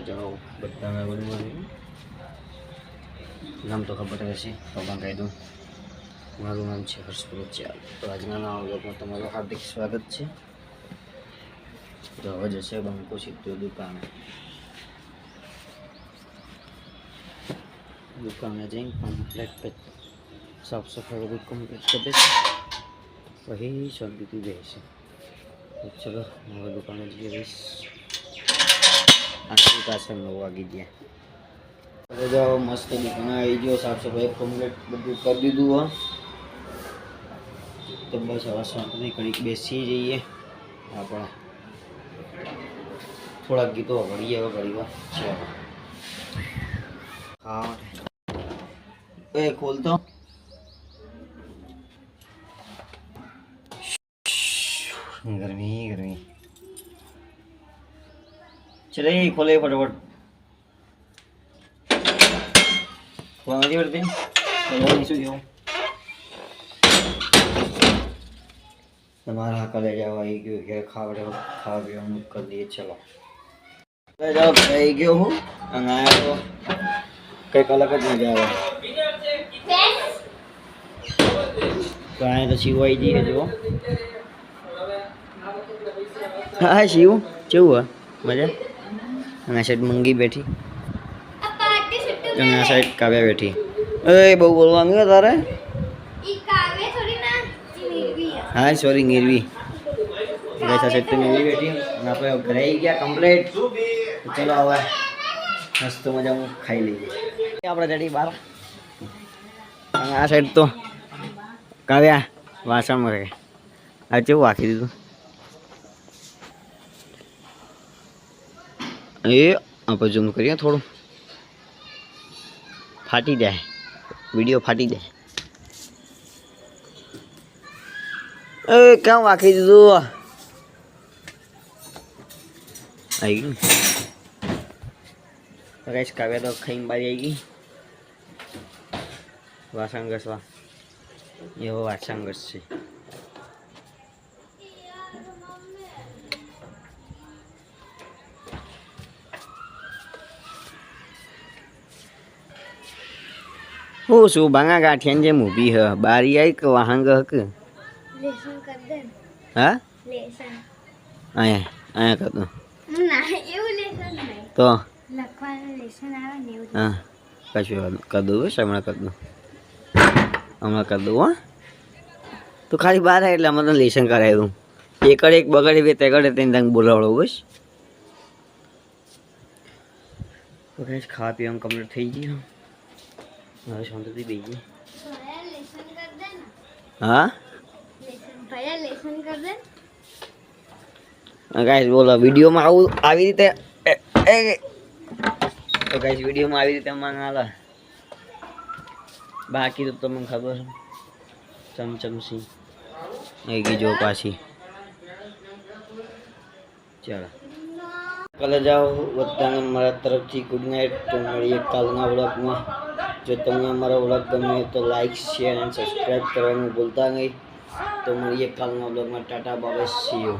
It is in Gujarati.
જાઓ બધાને ગુડ મોર્નિંગ. નામ તો ખબર હશે તો પણ કહી દઉં. મારું નામ છે હર્ષ ચાલ. તો આજના નવા વ્લોગમાં તમારું હાર્દિક સ્વાગત છે. તો હવે જશે બંકો સીધું દુકાને જઈને કમ્પ્લેટ સાફ સફાઈ બધું કમ્પ્લીટ કરી દેશે પછી શાંતિથી બેસે. તો ચલો હવે દુકાને જઈએ. રહીશ આટલી પાસે 9 વાગી ગયા. હવે જાઓ મસ્ત દુકાને આવી ગયો. સાફ સફાઈ કમ્પ્લીટ બધું કરી દીધું હોય તો બસ હવે શાંતિથી ઘડીક બેસી જઈએ. આપણે થોડાક ગીતો વળીએ હવે ઘડી વાર. ચાલો હા એ ખોલતો गर्मी चले खोले फटाफट खोलना पड़ती તમારા હાકા લઈ જાવ આવી ગયો ઘેર ખાવા પીવાનું કરી દઈએ. ચલો લઈ જાઓ આવી ગયો હું અને આવ્યો તો કંઈક અલગ જ મજા આવે. તો અહીંયા તો સિવાય જઈએ જુઓ. હા શિવ કેવું મજા. અને આ સાઈડ મંગી બેઠી અને આ સાઈડ કાવ્યા બેઠી. એ બહુ બોલવાનું છે તારે. હા સોરી નિર્વી. આ સાઈડ તો નિર્વી બેઠી અને આપણે ઘરે આવી ગયા કમ્પ્લીટ. ચલો હવે મસ્ત મજાનું ખાઈ લઈએ આપણે ડેડી બહાર. અને આ સાઈડ તો કાવ્યા વાસણમાં રહે. આ કેવું વાંખી દીધું. એ આપણે ઝૂમ કરીએ થોડું. ફાટી જાય વિડીયો ફાટી જાય. એ ક્યાં વાંખી દીધું. આવી ગયું ગાઈસ. કાવ્યા તો ખાઈને બારી આવી ગઈ વાસણ ઘસવા. એવો વાસણ ઘસશે. હું શું ભાંગા ગાંઠિયાની જેમ ઊભી હ. બારી આવી કે વાહંગ હક. હા અહીંયા અહીંયા કર દો તો હા કશું કરી દઉં બસ હમણાં કરી દઉં. હમણાં કરી દઉં હા. તો ખાલી બહાર આવે એટલે અમે તો લેસન કરાવી દઉં. એકડે એક બગડે બે તેગડે તેને તંગ બોલાવડો બસ. તો કઈ ખાવા પીવાનું કમ્પ્લીટ થઈ ગયું. હવે શાંતિથી બેસીએ. હા ગાઈસ બોલો વિડીયોમાં આવી રીતે તો ગાઈસ વિડીયોમાં આવી રીતે મને હાલે. બાકી તો તમને ખબર ચમચમસી આવી ગઈ જો પાછી. ચાલો કાલે જાઓ બધાને મારા તરફથી ગુડ નાઇટ. તો મળીએ કાલના વ્લોગમાં. જો તમને અમારો વ્લોગ ગમે તો લાઈક શેર અને સબસ્ક્રાઈબ કરવાનું ભૂલતા નહીં. તો મળીએ કાલના વ્લોગમાં. Tata bye see you.